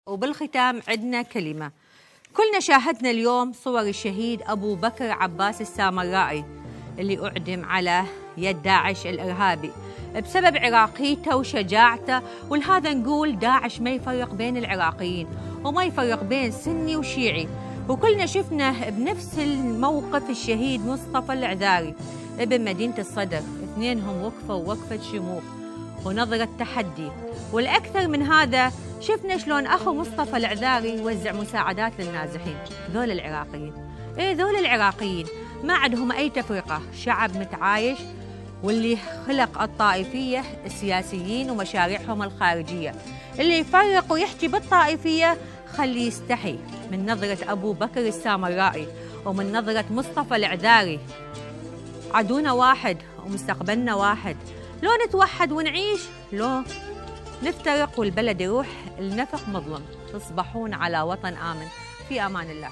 وبالختام عندنا كلمة. كلنا شاهدنا اليوم صور الشهيد أبو بكر عباس السامرائي اللي أعدم على يد داعش الإرهابي بسبب عراقيته وشجاعته، ولهذا نقول داعش ما يفرق بين العراقيين وما يفرق بين سني وشيعي. وكلنا شفنا بنفس الموقف الشهيد مصطفى العذاري ابن مدينة الصدر، اثنينهم وقفوا وقفة شموخ ونظرة تحدي. والأكثر من هذا شفنا شلون أخو مصطفى العذاري يوزع مساعدات للنازحين. ذول العراقيين، ذول العراقيين ما عندهم أي تفرقة، شعب متعايش، واللي خلق الطائفية السياسيين ومشاريعهم الخارجية. اللي يفرق ويحكي بالطائفية خليه يستحي من نظرة أبو بكر السامرائي ومن نظرة مصطفى العذاري. عدونا واحد ومستقبلنا واحد، لو نتوحد ونعيش، لو نفترق والبلد يروح النفق مظلم. تصبحون على وطن آمن، في أمان الله.